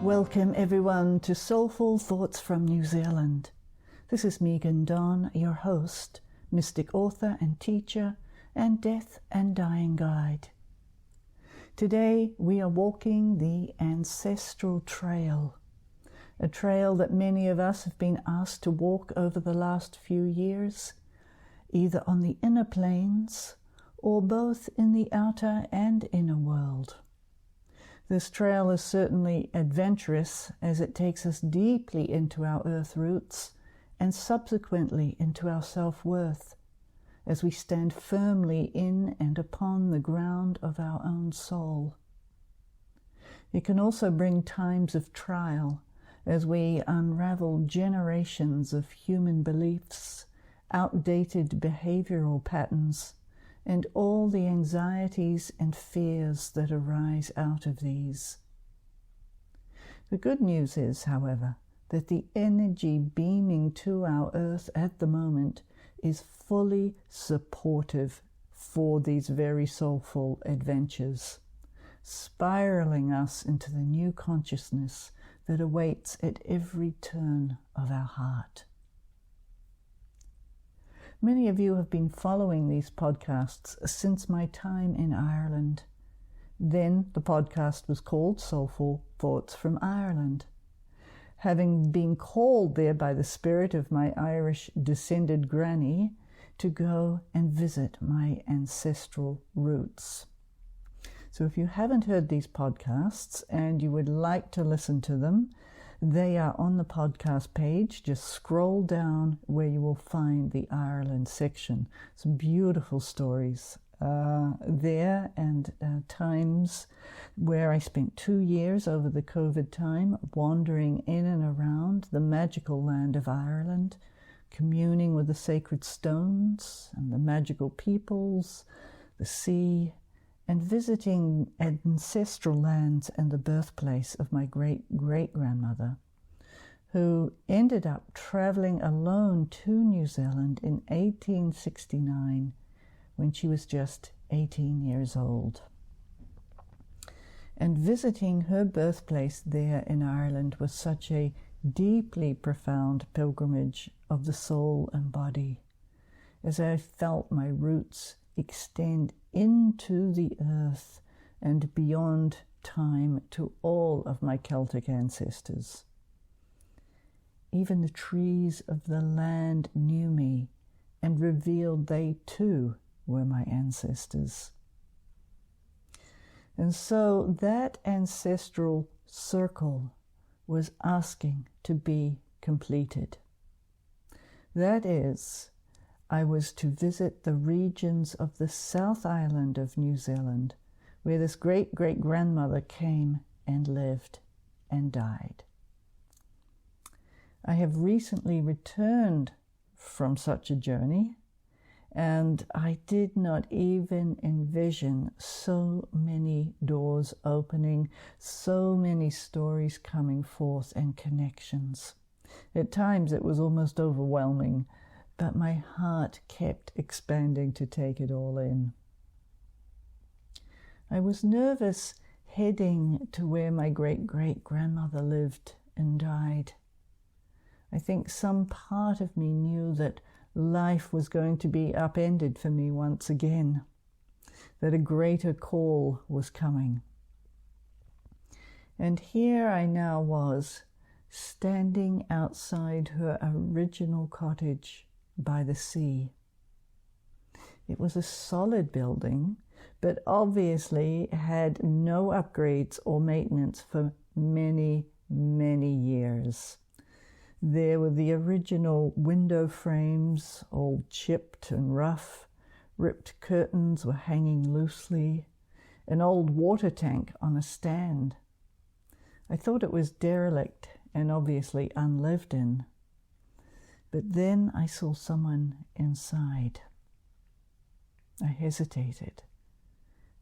Welcome everyone to Soulful Thoughts from New Zealand. This is Meghan, your host, mystic author and teacher, and death and dying guide. Today we are walking the Ancestral Trail, a trail that many of us have been asked to walk over the last few years, either on the inner planes or both in the outer and inner world. This trail is certainly adventurous as it takes us deeply into our earth roots and subsequently into our self-worth as we stand firmly in and upon the ground of our own soul. It can also bring times of trial as we unravel generations of human beliefs, outdated behavioral patterns, and all the anxieties and fears that arise out of these. The good news is, however, that the energy beaming to our earth at the moment is fully supportive for these very soulful adventures, spiraling us into the new consciousness that awaits at every turn of our heart. Many of you have been following these podcasts since my time in Ireland. Then the podcast was called Soulful Thoughts from Ireland. Having been called there by the spirit of my Irish descended granny to go and visit my ancestral roots. So if you haven't heard these podcasts and you would like to listen to them, they are on the podcast page. Just scroll down where you will find the Ireland section. Some beautiful stories there, and times where I spent 2 years over the COVID time wandering in and around the magical land of Ireland, communing with the sacred stones and the magical peoples, the sea, and visiting ancestral lands and the birthplace of my great-great-grandmother, who ended up traveling alone to New Zealand in 1869 when she was just 18 years old. And visiting her birthplace there in Ireland was such a deeply profound pilgrimage of the soul and body, as I felt my roots extend into the earth and beyond time to all of my Celtic ancestors. Even the trees of the land knew me and revealed they too were my ancestors. And so that ancestral circle was asking to be completed. That is, I was to visit the regions of the South Island of New Zealand, where this great-great-grandmother came and lived and died. I have recently returned from such a journey, and I did not even envision so many doors opening, so many stories coming forth and connections. At times it was almost overwhelming, but my heart kept expanding to take it all in. I was nervous heading to where my great-great-grandmother lived and died. I think some part of me knew that life was going to be upended for me once again, that a greater call was coming. And here I now was, standing outside her original cottage by the sea. It was a solid building, but obviously had no upgrades or maintenance for many, many years. There were the original window frames, all chipped and rough. Ripped curtains were hanging loosely. An old water tank on a stand. I thought it was derelict and obviously unlived in. But then I saw someone inside. I hesitated.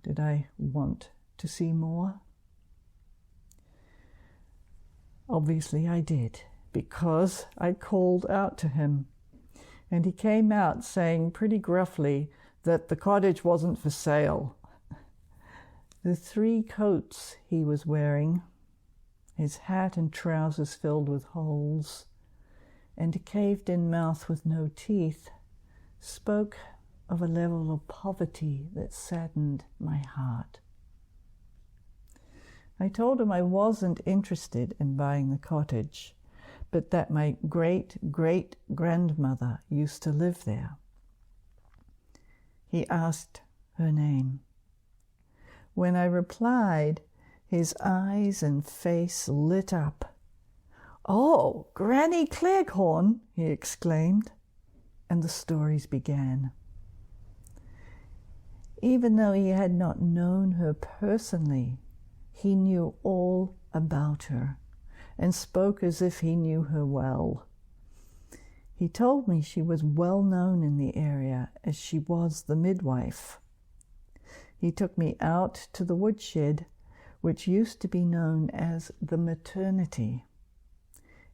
Did I want to see more? Obviously I did, because I called out to him, and he came out saying pretty gruffly that the cottage wasn't for sale. The 3 coats he was wearing his hat and trousers filled with holes, and a caved-in mouth with no teeth, spoke of a level of poverty that saddened my heart. I told him I wasn't interested in buying the cottage, but that my great-great-grandmother used to live there. He asked her name. When I replied, his eyes and face lit up. "Oh, Granny Cleghorn!" he exclaimed, and the stories began. Even though he had not known her personally, he knew all about her and spoke as if he knew her well. He told me she was well known in the area as she was the midwife. He took me out to the woodshed, which used to be known as the maternity.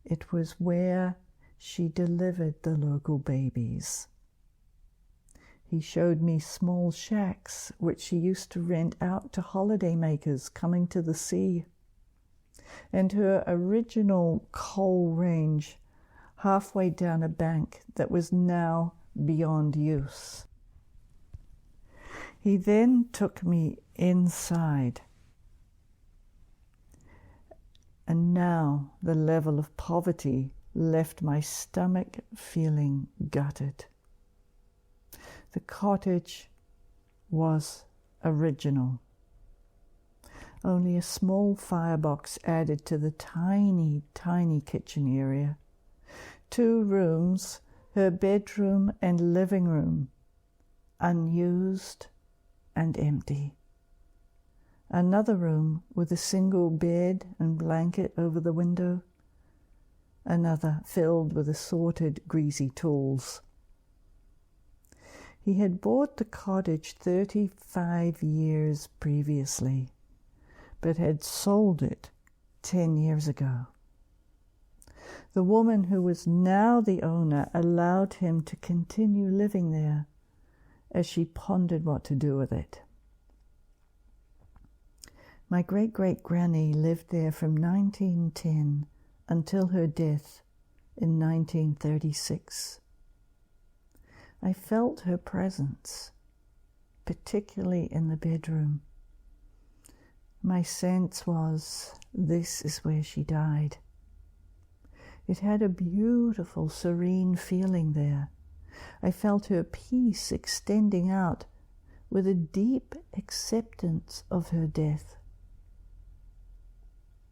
It was where she delivered the local babies. He showed me small shacks which she used to rent out to holidaymakers coming to the sea, and her original coal range halfway down a bank that was now beyond use. He then took me inside, and now the level of poverty left my stomach feeling gutted. The cottage was original. Only a small firebox added to the tiny, tiny kitchen area. 2 rooms, her bedroom and living room, unused and empty. Another room with a single bed and blanket over the window. Another filled with assorted greasy tools. He had bought the cottage 35 years previously, but had sold it 10 years ago. The woman who was now the owner allowed him to continue living there as she pondered what to do with it. My great-great-granny lived there from 1910 until her death in 1936. I felt her presence, particularly in the bedroom. My sense was, this is where she died. It had a beautiful, serene feeling there. I felt her peace extending out with a deep acceptance of her death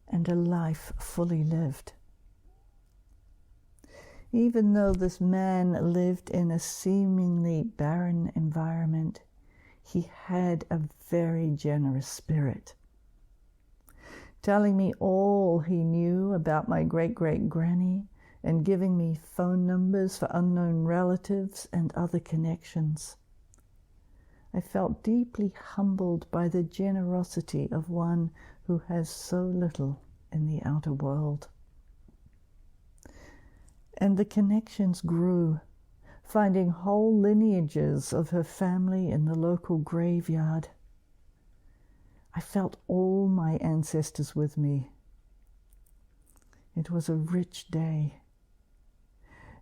and a life fully lived. Even though this man lived in a seemingly barren environment, he had a very generous spirit. Telling me all he knew about my great-great-granny and giving me phone numbers for unknown relatives and other connections. I felt deeply humbled by the generosity of one who has so little in the outer world. And the connections grew, finding whole lineages of her family in the local graveyard. I felt all my ancestors with me. It was a rich day.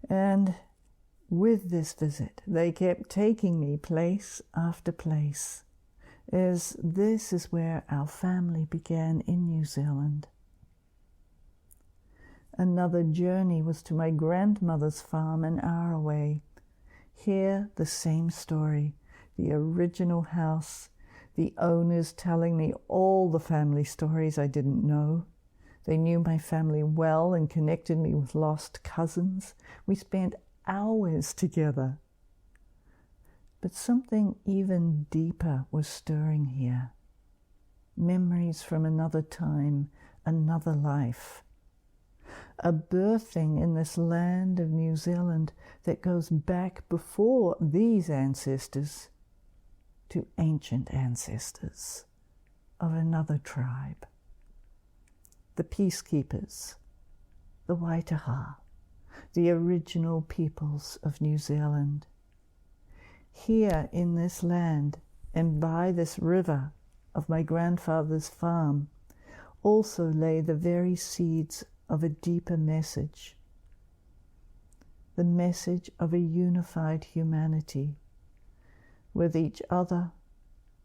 And with this visit, they kept taking me place after place, as this is where our family began in New Zealand. Another journey was to my grandmother's farm an hour away. Here, the same story, the original house, the owners telling me all the family stories I didn't know. They knew my family well and connected me with lost cousins. We spent hours together. But something even deeper was stirring here. Memories from another time, another life. A birthing in this land of New Zealand that goes back before these ancestors to ancient ancestors of another tribe. The peacekeepers, the Waitaha, the original peoples of New Zealand. Here in this land and by this river of my grandfather's farm, also lay the very seeds of a deeper message, the message of a unified humanity with each other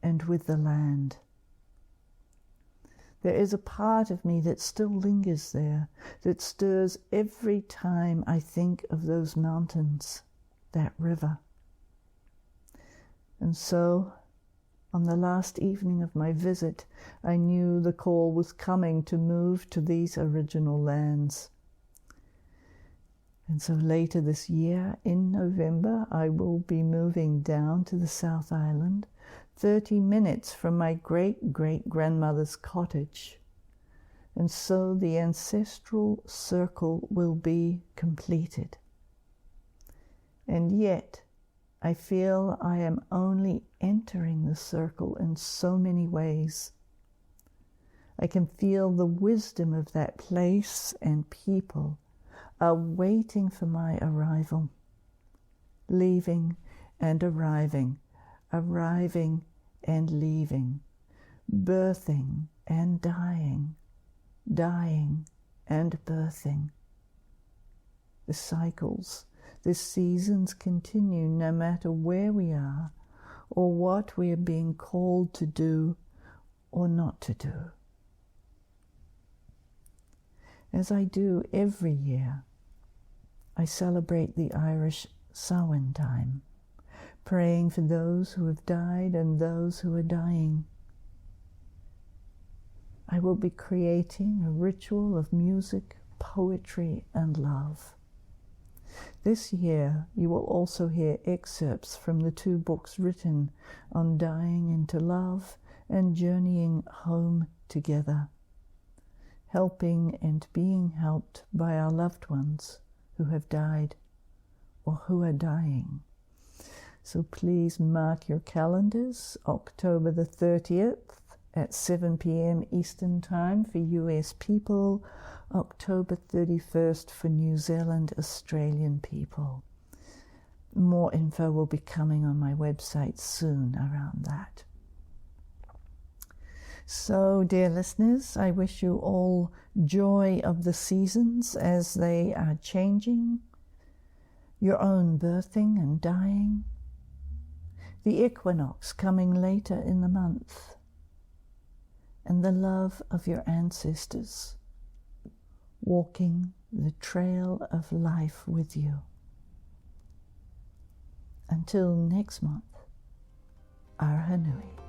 and with the land. There is a part of me that still lingers there, that stirs every time I think of those mountains, that river. And so, on the last evening of my visit, I knew the call was coming to move to these original lands. And so later this year, in November, I will be moving down to the South Island, 30 minutes from my great-great-grandmother's cottage. And so the ancestral circle will be completed. And yet, I feel I am only entering the circle in so many ways. I can feel the wisdom of that place and people are waiting for my arrival, leaving and arriving, arriving and leaving, birthing and dying, dying and birthing. The cycles, the seasons continue no matter where we are or what we are being called to do or not to do. As I do every year, I celebrate the Irish Samhain time, praying for those who have died and those who are dying. I will be creating a ritual of music, poetry, and love. This year, you will also hear excerpts from the 2 books written on dying into love and journeying home together, helping and being helped by our loved ones who have died or who are dying. So please mark your calendars, October the 30th at 7 p.m. Eastern Time for US people, October 31st for New Zealand, Australian people. More info will be coming on my website soon around that. So, dear listeners, I wish you all joy of the seasons as they are changing, your own birthing and dying, the equinox coming later in the month, and the love of your ancestors, walking the trail of life with you. Until next month, Arhanui.